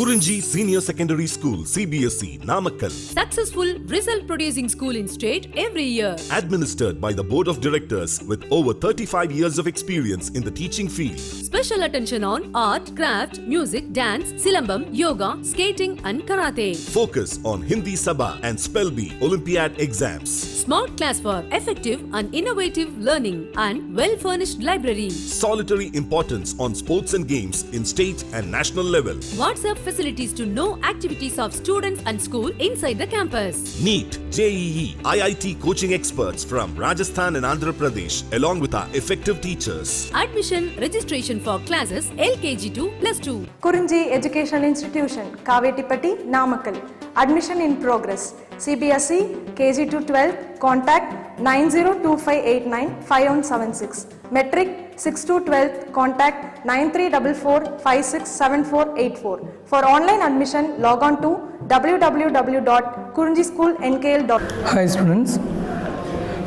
Kurinji Senior Secondary School, CBSE, Namakkal. Successful result producing school in state every year. Administered by the Board of Directors with over 35 years of experience in the teaching field. Special attention on art, craft, music, dance, silambam, yoga, skating and karate. Focus on Hindi Sabha and Spell Bee Olympiad exams. Smart class for effective and innovative learning and well-furnished library. Solitary importance on sports and games in state and national level. WhatsApp facilities to know activities of students and school inside the campus. NEET, JEE, IIT coaching experts from Rajasthan and Andhra Pradesh along with our effective teachers. Admission registration for classes LKG to +2. Kurinji Educational Institution, Kavetipatti, Namakkal. Admission in progress. CBSE, KG to 12, contact 9025895176. Metric 6 to 12, contact 9344567484. For online admission, log on to www.kurinjischoolnkl.com. Hi students.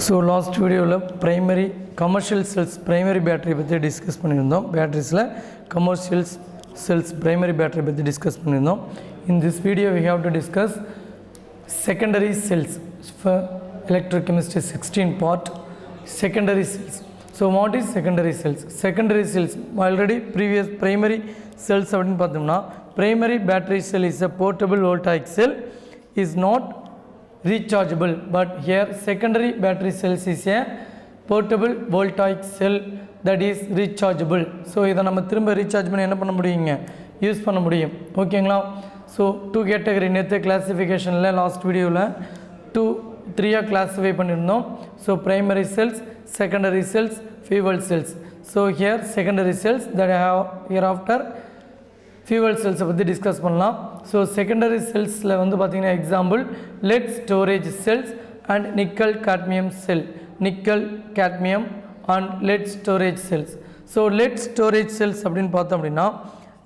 So last video primary commercial cells primary battery பற்றி discuss பண்ணியிருந்தோம். பேட்டரிஸில் commercial cells primary battery பற்றி discuss பண்ணியிருந்தோம். In this video we have to discuss secondary cells for electrochemistry 16 part secondary cells. So what is secondary cells? Secondary cells already previous primary cells அப்படினு பார்த்தோம்னா primary battery cell is a portable voltaic cell is not rechargeable, but here secondary battery cells is a portable voltaic cell that is rechargeable. So இதை நம்ம திரும்ப recharge பண்ணி என்ன பண்ண முடியுங்க, use பண்ண முடியும். ஓகேங்களா? ஸோ டூ கேட்டகரி நேற்று கிளாஸிஃபிகேஷனில் லாஸ்ட் வீடியோவில் 3 கிளாஸிஃபை பண்ணியிருந்தோம். So primary cells, secondary cells, fuel cells. So here secondary cells that have here after fuel செல்ஸை பற்றி டிஸ்கஸ் பண்ணலாம். ஸோ செகண்டரி செல்ஸில் வந்து பார்த்திங்கன்னா example lead storage cells and nickel cadmium cell, nickel cadmium and lead storage cells. So lead storage cells அப்படின்னு பார்த்தோம் அப்படின்னா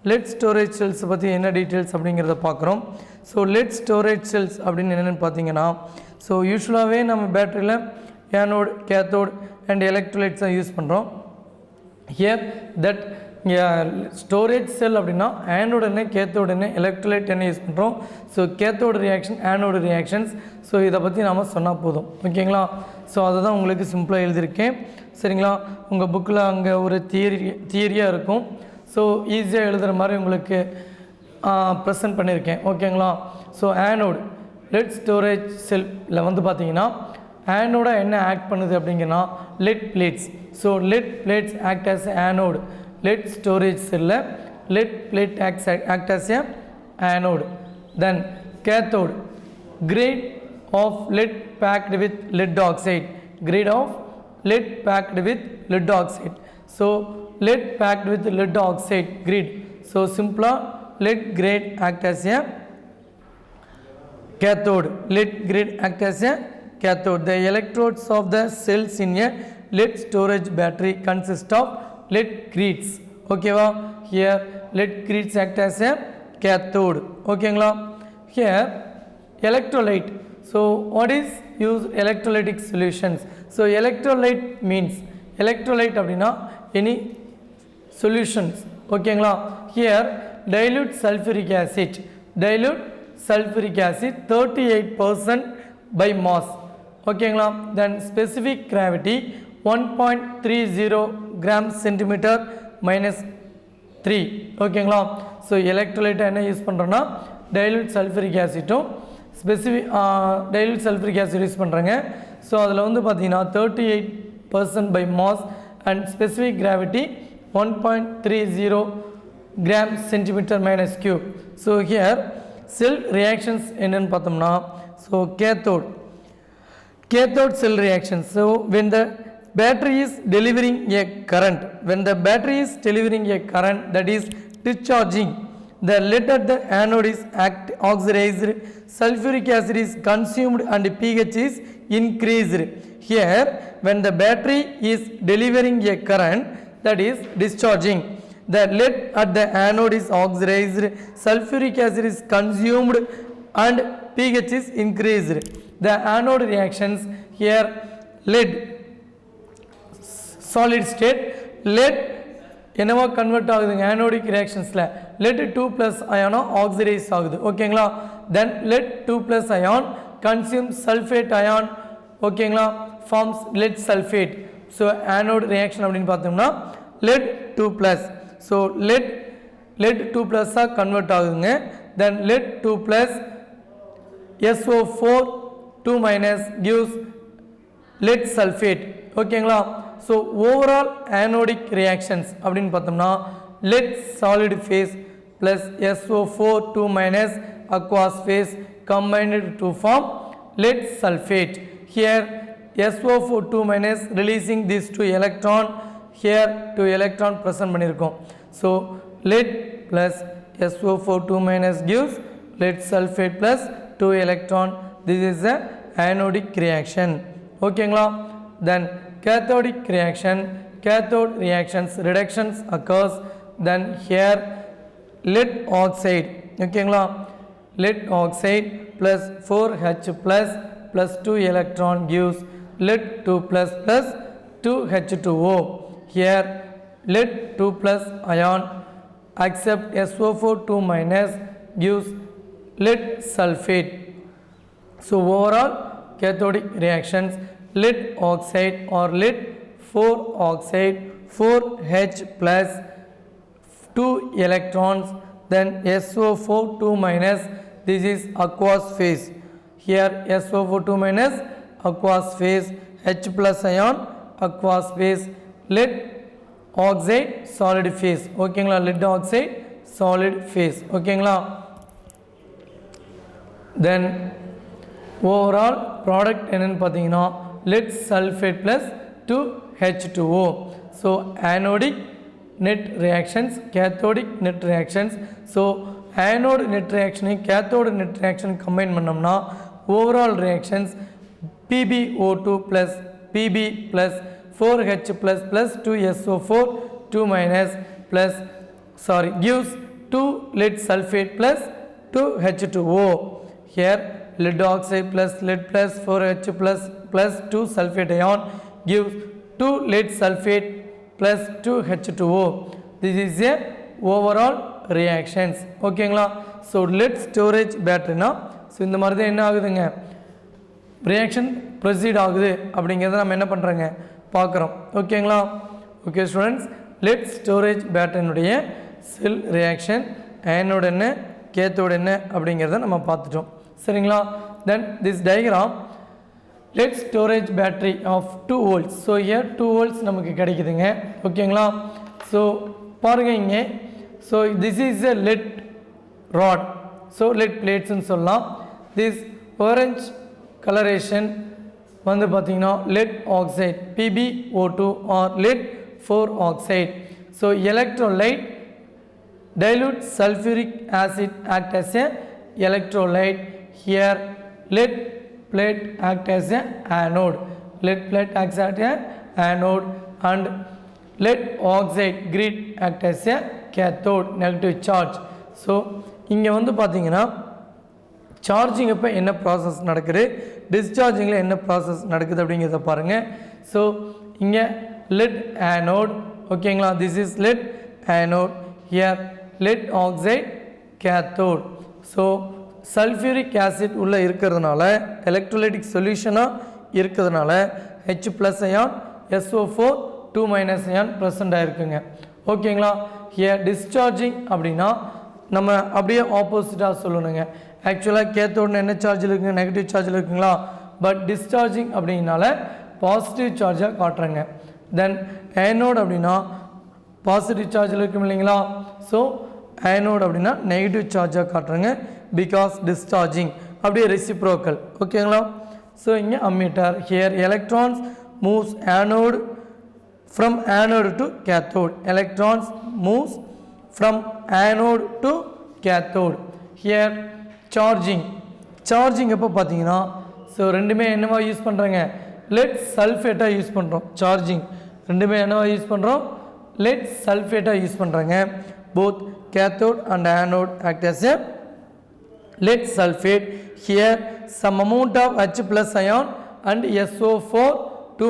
let storage cells பற்றி என்ன டீட்டெயில்ஸ் அப்படிங்கிறத பார்க்குறோம். ஸோ லெட் ஸ்டோரேஜ் செல்ஸ் அப்படின்னு என்னென்னு பார்த்தீங்கன்னா, ஸோ யூஸ்வலாகவே நம்ம பேட்டரியில் ஏனோட், கேத்தோட் அண்ட் எலக்ட்ரோலைட்ஸை யூஸ் பண்ணுறோம். ஹியர் தட் ஸ்டோரேஜ் செல் அப்படின்னா ஆனோடு என்ன, கேத்தோடு என்ன, எலக்ட்ரோலைட் என்ன யூஸ் பண்ணுறோம். So cathode reaction, anode reactions. So இதை பற்றி நாம் சொன்னால் போதும். ஓகேங்களா? ஸோ அதை தான் உங்களுக்கு சிம்பிளாக எழுதியிருக்கேன். சரிங்களா? உங்கள் புக்கில் அங்கே ஒரு தியரியாக இருக்கும். ஸோ ஈஸியாக எழுதுகிற மாதிரி உங்களுக்கு ப்ரெசென்ட் பண்ணியிருக்கேன். ஓகேங்களா? ஸோ ஆனோடு லெட் ஸ்டோரேஜ் செல்லில் வந்து பார்த்தீங்கன்னா ஆனோட என்ன ஆக்ட் பண்ணுது அப்படிங்கன்னா lead plates. So lead plates act as anode. Lead storage செல்லில் lead plate act as a anode. Then cathode grid of lead packed with lead oxide, grid of lead packed with lead oxide. So lead packed with lead oxide grid. So simpler lead grade act as a cathode. Lead grade act as a cathode. The electrodes of the cells in a lead storage battery consist of lead grids. Okay va? Here lead grids act as a cathode. Okay ngla? Here electrolyte. So what is use electrolytic solutions? So electrolyte means electrolyte அப்படினா any solutions. ஓகேங்களா? Here dilute sulfuric acid, dilute sulfuric acid 38% by mass. ஓகேங்களா? Then specific gravity 1.30 grams centimeter minus 3. ஓகேங்களா? So எலக்ட்ரோலைட்டை என்ன use பண்ணுறோன்னா dilute sulfuric acidம் specific dilute sulfuric acid use பண்ணுறாங்க. So அதில் வந்து பார்த்தீங்கன்னா 38% by mass and specific gravity 1.30 grams centimeter minus cube. So here cell reactions என்னன்னு பார்த்தோம்னா, so cathode cell reactions. So when the battery is delivering a current, when the battery is delivering a current that is discharging, the lead at the anode is oxidized, sulfuric acid is consumed and pH is increased. Here when the battery is delivering a current that is discharging, the lead at the anode is oxidized, sulfuric acid is consumed and pH is increased. The anode reactions here lead solid state, lead என்னவா convert ஆகுதுங்க anodic ரியாக்ஷன்ஸில் lead 2+ அயானோ oxidise ஆகுது ஓகேங்களா. Then lead 2+ ion consume sulphate ion ஓகேங்களா forms lead sulphate. So anode reaction அப்படின்னு பார்த்தோம்னா lead 2+. So lead 2+ஆக கன்வெர்ட் ஆகுதுங்க. Then lead 2+ SO4 2- gives lead sulfate ஓகேங்களா. ஸோ ஓவரால் ஆனோடிக் ரியாக்ஷன்ஸ் அப்படின்னு பார்த்தோம்னா lead solid phase plus SO4 2- aqueous phase combined to form lead sulfate. Here SO4 2- releasing these 2 electron, here 2 electron present பண்ணியிருக்கோம். So lead plus SO4 2- gives lead sulfate plus 2 electron. This is a anodic reaction ஓகேங்களா. then cathodic reaction, cathode reactions reductions occurs. then here lead oxide ஓகேங்களா lead oxide plus 4H plus 2 electron gives lead 2+ plus 2H2O. here lead 2+ ion accept SO4 2- gives lead sulfate. So overall cathodic reactions lead oxide or lead 4 oxide 4H plus 2 electrons, then SO4 2-, this is aqueous phase. Here SO4 2- aqueous phase, H plus ion aqueous phase, lead oxide solid phase ஓகேங்களா lead oxide solid phase ஓகேங்களா. then overall product என்னன்னு பார்த்தீங்கன்னா lead sulfate plus 2H2O. so anodic net reactions, cathodic net reactions. so anode net reaction cathode net reaction combine பண்ணோம்னா overall reactions PbO2 plus Pb plus 4H plus 2SO4 2- plus gives 2 lead sulfate plus 2H2O. here lead oxide plus lead plus 4H plus 2 sulfate ion gives 2 lead sulfate plus 2H2O. this is a overall reactions ஓகேங்களா. So lead storage batteryனா so இந்த மாதிரி தான் என்ன ஆகுதுங்க reaction proceed ஆகுது அப்படிங்கிறத நம்ம என்ன பண்ணுறோங்க பார்க்குறோம் ஓகேங்களா. ஓகே ஸ்டூடெண்ட்ஸ் lead storage பேட்டரியினுடைய செல் ரியாக்ஷன் ஆனோட என்ன கேத்தோட என்ன அப்படிங்கிறத நம்ம பார்த்துட்டோம் சரிங்களா. then this diagram lead storage battery of 2 volts. So here 2 volts நமக்கு கிடைக்குதுங்க ஓகேங்களா. ஸோ பாருங்க இங்கே so this is a lead rod. So lead platesன்னு சொல்லலாம். this orange coloration வந்து பார்த்தீங்கன்னா lead oxide PbO2 or lead 4 oxide. So electrolyte dilute sulfuric acid act as a electrolyte. here lead plate act as a anode, lead plate acts as a anode and lead oxide grid act as a cathode negative charge. So இங்கே வந்து பார்த்தீங்கன்னா charging அப்போ என்ன process நடக்குது டிஸ்சார்ஜிங்கில் என்ன process நடக்குது அப்படிங்கிறத பாருங்கள். ஸோ இங்கே லெட் ஆனோட் ஓகேங்களா this is lead anode. Here lead oxide cathode. So sulphuric acid உள்ளே இருக்கிறதுனால எலக்ட்ரோலைட்டிக் சொல்யூஷனாக இருக்கிறதுனால H plus ion SO4 2- ion present ஆகிருக்குங்க ஓகேங்களா. ஹியர் டிஸ்சார்ஜிங் அப்படின்னா நம்ம அப்படியே ஆப்போசிட்டாக சொல்லணுங்க. ஆக்சுவலாக கேத்தோடு என்ன சார்ஜில் இருக்குங்க நெகட்டிவ் சார்ஜில் இருக்குங்களா. பட் டிஸ்சார்ஜிங் அப்படின்னால பாசிட்டிவ் சார்ஜாக காட்டுறேங்க. தென் ஆனோட் அப்படின்னா பாசிட்டிவ் சார்ஜில் இருக்கும் இல்லைங்களா. ஸோ ஆனோட் அப்படின்னா நெகட்டிவ் சார்ஜாக காட்டுறேங்க பிகாஸ் டிஸ்சார்ஜிங் அப்படியே ரெசிப்ரோக்கல் ஓகேங்களா. ஸோ இங்கே ammeter here electrons moves anode from anode to cathode. electrons moves from anode to cathode. here charging அப்போ பார்த்தீங்கன்னா ஸோ ரெண்டுமே என்னவா யூஸ் பண்ணுறாங்க lead sulfate யூஸ் பண்ணுறோம். சார்ஜிங் ரெண்டுமே என்னவா யூஸ் பண்ணுறோம் lead sulfate யூஸ் பண்ணுறாங்க. both cathode and anode act as a lead sulfate. here some amount of H plus ion and SO4 2-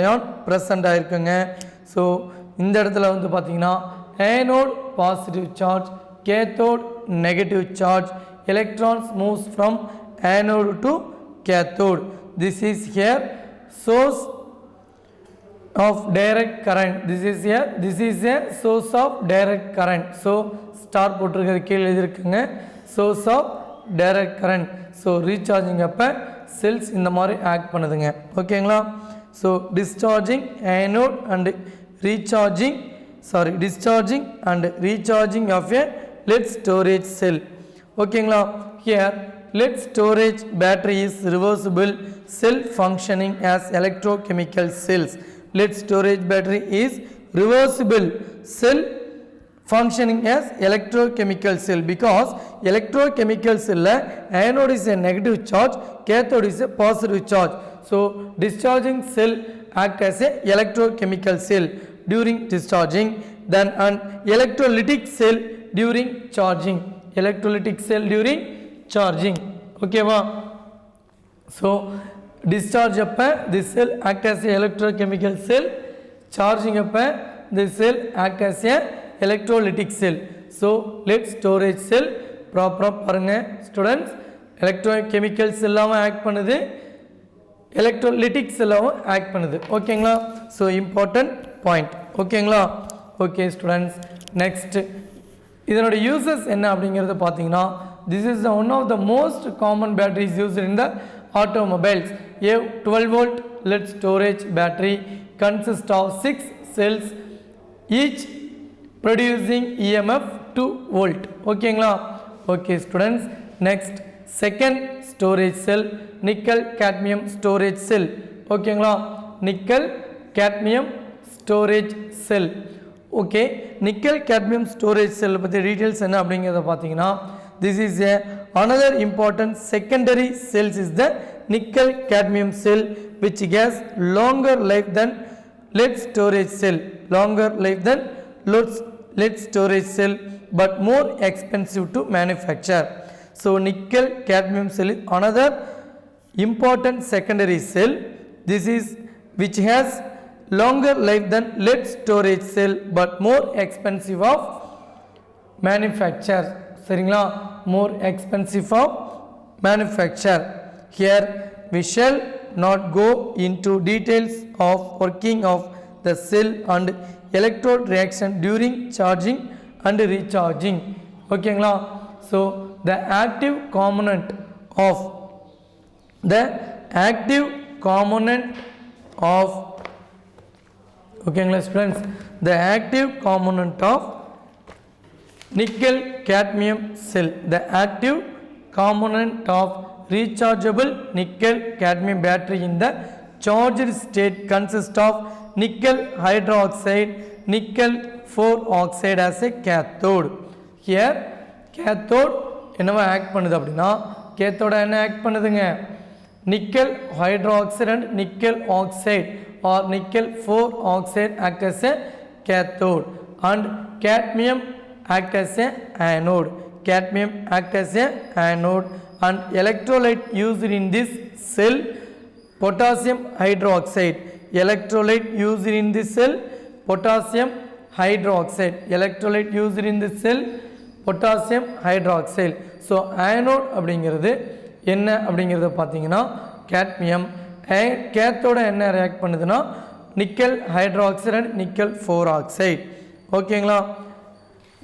ion present ஆகிருக்குங்க. So இந்த இடத்துல வந்து பார்த்தீங்கன்னா anode positive charge, cathode negative charge, electrons moves from anode to cathode. This is here source of direct current. This is a source of direct current. So star போட்டிருக்கிறது கீழே எழுதியிருக்குங்க source of direct current. So recharging அப்போ cells இந்த மாதிரி act பண்ணுதுங்க. ஓகேங்களா? So discharging anode and discharging and recharging of a lead storage cell. ஓகேங்களா? Here lead storage battery is reversible cell functioning as electrochemical cells. Lead storage battery is reversible cell functioning as electrochemical cell because electrochemical cell anode is a negative charge, cathode is a positive charge. So discharging cell act as a electrochemical cell during discharging, then an electrolytic cell during charging. Electrolytic cell during charging. Okay va? So discharge appa this cell act as a electrochemical cell, charging appa this cell act as a electrolytic cell. So lead storage cell proper பாருங்க students, electrochemical cell act பண்ணுது, electrolytic cell act பண்ணுது. ஓகேங்களா? So important point. ஓகேங்களா? Okay students, next இதனோட uses என்ன அப்படிங்கறத பாத்தீங்கன்னா, this is one of the most common batteries used in the automobiles. A 12 volt lead storage battery consists of 6 cells each producing EMF 2 volt. ஓகேங்களா? Okay students, next second storage cell nickel cadmium storage cell. ஓகேங்களா? nickel cadmium storage cell. Okay, nickel cadmium storage cell பத்தி details என்ன அப்படிங்கறத பாத்தீங்கன்னா, this is a another important secondary cells is the nickel cadmium cell which has longer life than lead storage cell, longer life than lead storage cell but more expensive to manufacture. So nickel cadmium cell is another important secondary cell, this is which has longer life than lead storage cell but more expensive of manufacture. சரிங்களா? more expensive of manufacture. Here we shall not go into details of working of the cell and electrode reaction during charging and recharging. ஓகேங்களா? So the active component of ஓகேங்களா students, the active component of nickel cadmium cell, the active component of rechargeable nickel cadmium battery in the charged state consists of nickel hydroxide, nickel 4 oxide as a cathode. Here cathode என்னவா act பண்ணுது அப்படின்னா, cathode என்ன act பண்ணுதுங்க, nickel hydroxide and nickel oxide or nickel 4 oxide act as a cathode and cadmium act as a anode. Cadmium act as a anode and electrolyte used in this cell potassium hydroxide. Electrolyte used in this cell potassium hydroxide. Electrolyte used in this cell potassium hydroxide. So anode அப்படிங்கிறது என்ன அப்படிங்கறத பாத்தீங்கன்னா, cadmium cathode என்ன react பண்ணுதுன்னா nickel hydroxide and nickel 4 oxide. ஓகேங்களா?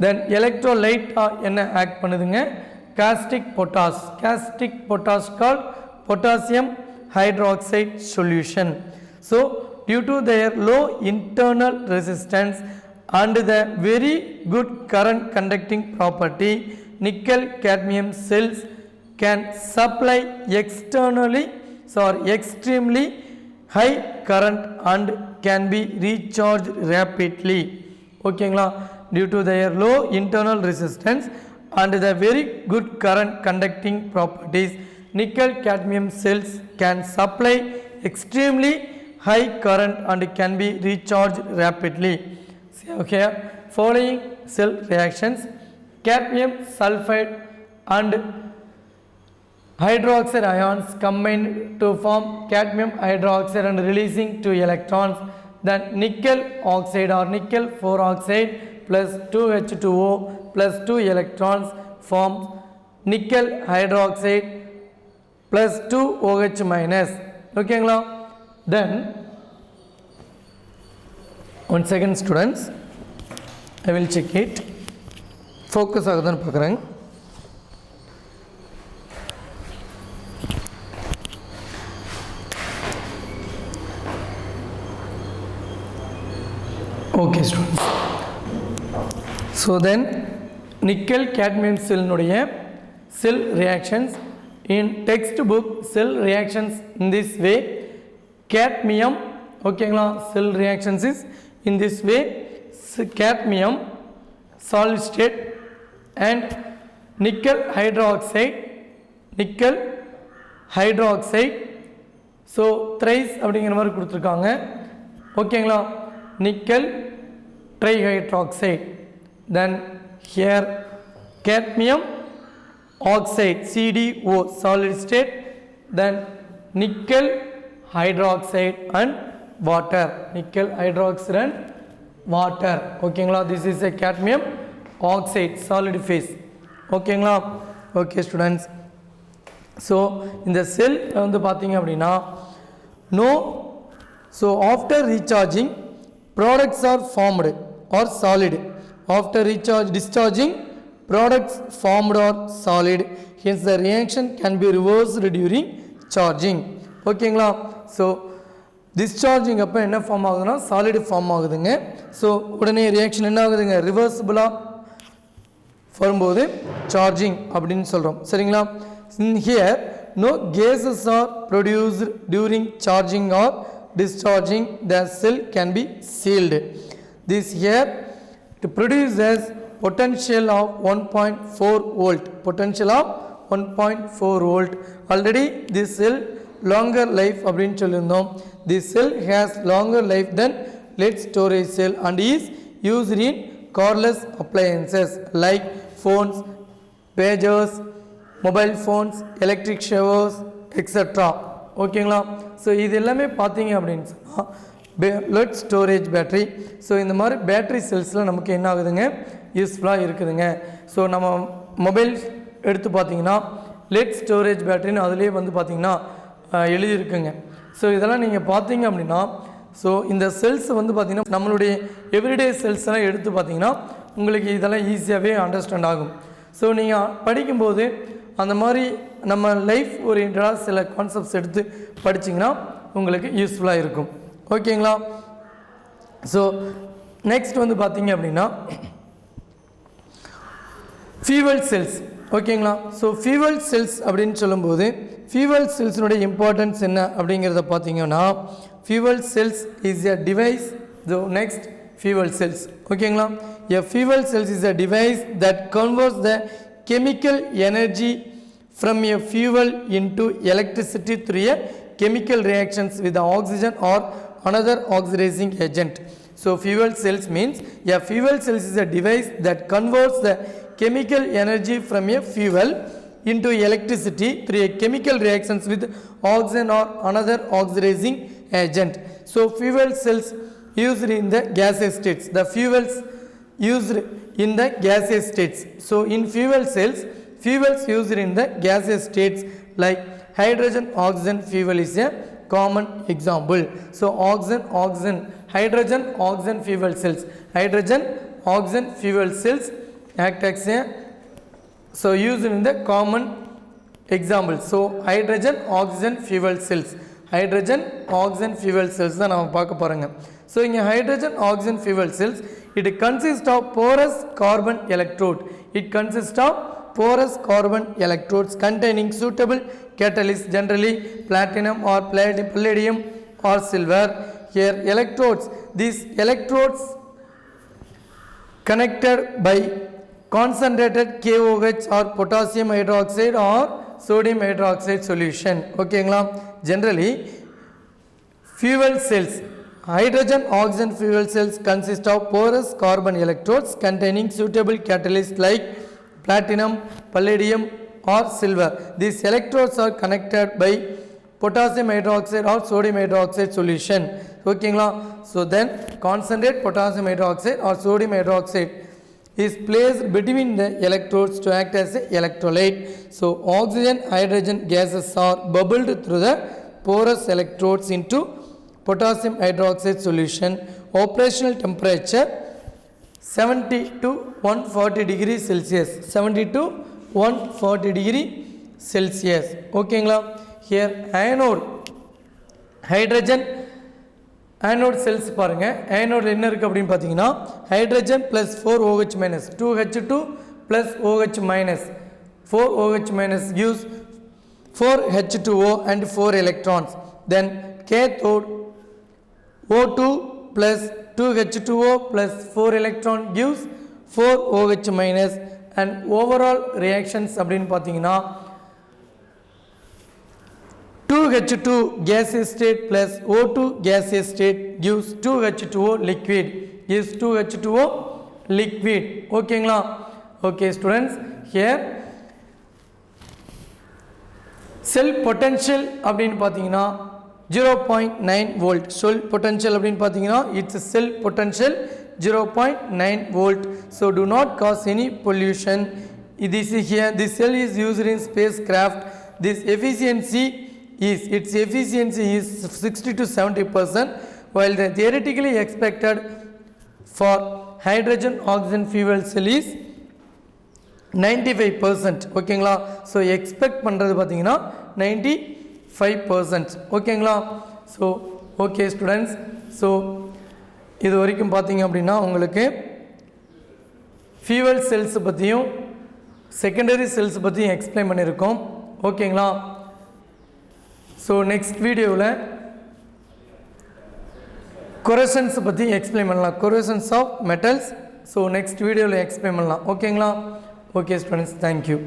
then electrolyte என்ன act பண்ணுதுங்க, caustic potash called potassium hydroxide solution. So due to their low internal resistance and the very good current conducting property, nickel cadmium cells can supply extremely high current and can be recharged rapidly. ஓகேங்களா? due to their low internal resistance and the very good current conducting properties, nickel cadmium cells can supply extremely high current and can be recharged rapidly. Okay, following cell reactions, cadmium sulfide and hydroxide ions combine to form cadmium hydroxide and releasing 2 electrons. then nickel oxide or nickel 4 oxide plus 2H2O plus 2 electrons forms nickel hydroxide plus 2 OH minus. ஓகேங்களா? Then one second students, I will check it. Focus ஆகுதுன்னு பார்க்குறேன். Okay students. So then nickel cadmium cell nuடைய cell reactions in textbook cell reactions in this way. Cadmium, ஓகேங்களா, cell reactions is in this way. Cadmium solid state and nickel hydroxide, so thrice அப்படிங்கிற மாதிரி கொடுத்துருக்காங்க. ஓகேங்களா, nickel trihydroxide, then here cadmium oxide CdO solid state, then nickel hydroxide and water, ஓகேங்களா, this is a cadmium oxide solid phase. ஓகேங்களா? Okay students, so இந்த செல் வந்து பார்த்தீங்க அப்படின்னா so after recharging products are formed or solid. After discharging products formed or solid, hence the reaction can be reversed during charging. ஓகேங்களா? so discharging அப்போ என்ன form ஆகுதுன்னா solid form ஆகுதுங்க. ஸோ உடனே ரியாக்ஷன் என்ன ஆகுதுங்க, ரிவர்சிபிளாக வரும்போது சார்ஜிங் அப்படின்னு சொல்கிறோம். சரிங்களா? in here no gases are produced during charging or discharging, the cell can be sealed. This here to produce as potential of 1.4 volt, already this cell longer life அப்படின்னு சொல்லியிருந்தோம். This cell has longer life than lead storage cell and is used in cordless appliances like phones, pagers, mobile phones, electric showers, etc. ஓகேங்களா? So இது எல்லாமே பார்த்தீங்க அப்படின்னு சொன்னால் let storage battery. So இந்த மாதிரி பேட்ரி செல்ஸில் நமக்கு என்ன ஆகுதுங்க, யூஸ்ஃபுல்லாக இருக்குதுங்க. ஸோ நம்ம மொபைல் எடுத்து பார்த்தீங்கன்னா லெட் ஸ்டோரேஜ் பேட்டரின்னு அதுலேயே வந்து பார்த்திங்கன்னா எழுதியிருக்குங்க. ஸோ இதெல்லாம் நீங்கள் பார்த்தீங்க அப்படின்னா ஸோ இந்த செல்ஸ் வந்து பார்த்திங்கன்னா நம்மளுடைய எவ்ரிடே செல்ஸ் எல்லாம் எடுத்து பார்த்தீங்கன்னா உங்களுக்கு இதெல்லாம் ஈஸியாகவே அண்டர்ஸ்டாண்ட் ஆகும். ஸோ நீங்கள் படிக்கும்போது அந்த மாதிரி நம்ம லைஃப் ஓரியன்டாக சில கான்செப்ட்ஸ் எடுத்து படிச்சிங்கன்னா உங்களுக்கு யூஸ்ஃபுல்லாக இருக்கும். ஓகேங்களா? ஸோ நெக்ஸ்ட் வந்து பார்த்தீங்க அப்படின்னா ஃபியூவல் செல்ஸ். ஓகேங்களா? ஸோ ஃபியூவல் செல்ஸ் அப்படின்னு சொல்லும்போது ஃபியூவல் செல்ஸினுடைய இம்பார்ட்டன்ஸ் என்ன அப்படிங்கிறத பார்த்தீங்கன்னா fuel cells is a device. So next fuel cells. ஓகேங்களா? A fuel cells is a device that converts the chemical energy from a fuel into electricity through a chemical reactions with the oxygen or another oxidizing agent. So fuel cells means a fuel cells is a device that converts the chemical energy from a fuel into electricity through a chemical reactions with oxygen or another oxidizing agent. So fuel cells used in the gaseous states. The fuels used in the gaseous states. So in fuels used in the gaseous states like hydrogen oxygen fuel is a common example. So hydrogen oxygen fuel cells act as a used in the common example. So hydrogen oxygen fuel cells தான் நாம பார்க்க போறோங்க. So இங்க hydrogen oxygen fuel cells, it consists of porous carbon electrodes containing suitable catalysts, generally platinum or palladium or silver. Here these electrodes connected by concentrated KOH or potassium hydroxide or sodium hydroxide solution. ஓகேங்களா? generally fuel cells, hydrogen oxygen fuel cells consist of porous carbon electrodes containing suitable catalysts like platinum, palladium or silver. These electrodes are connected by potassium hydroxide or sodium hydroxide solution. ஓகேங்களா? So then concentrate potassium hydroxide or sodium hydroxide is placed between the electrodes to act as an electrolyte. So oxygen, hydrogen gases are bubbled through the porous electrodes into potassium hydroxide solution. Operational temperature 70 to 140 degrees Celsius. 70 to 140 degree Celsius. ஓகேங்களா? Here anode hydrogen anode cells பாருங்க. anode என்ன இருக்கு அப்படினு பாத்தீங்கன்னா hydrogen plus 4OH minus 2H2 plus OH minus 4OH minus gives 4H2O and 4 electrons. Then cathode O2 plus 2H2O plus 4 electron gives 4OH minus and overall reactions அப்படினு பாத்தீங்கன்னா 2H2 gaseous state plus O2 gaseous state gives 2H2O liquid. Gives 2H2O liquid. ஓகேங்களா? Okay students, here cell potential அப்படினு பாத்தீங்கன்னா 0.9 volt. Cell potential அப்படினு பாத்தீங்கன்னா it's a cell potential 0.9 volt. So do not cause any pollution. This is here, this cell is used in spacecraft. This efficiency is 60 to 70%, while the theoretically expected for hydrogen oxygen fuel cell is 95%. ஓகேங்களா? So expect பண்ணுறது பார்த்தீங்கன்னா 95%. ஓகேங்களா? So okay students, so இது வரைக்கும் பார்த்தீங்க அப்படின்னா உங்களுக்கு fuel cells பற்றியும் செகண்டரி செல்ஸ் பற்றியும் எக்ஸ்பிளைன் பண்ணியிருக்கோம். ஓகேங்களா? ஸோ நெக்ஸ்ட் வீடியோவில் கொரசன்ஸ் பற்றி எக்ஸ்பிளைன் பண்ணலாம். கொரசன்ஸ் ஆஃப் மெட்டல்ஸ். ஸோ நெக்ஸ்ட் வீடியோவில் எக்ஸ்பிளைன் பண்ணலாம். ஓகேங்களா? Okay students, thank you.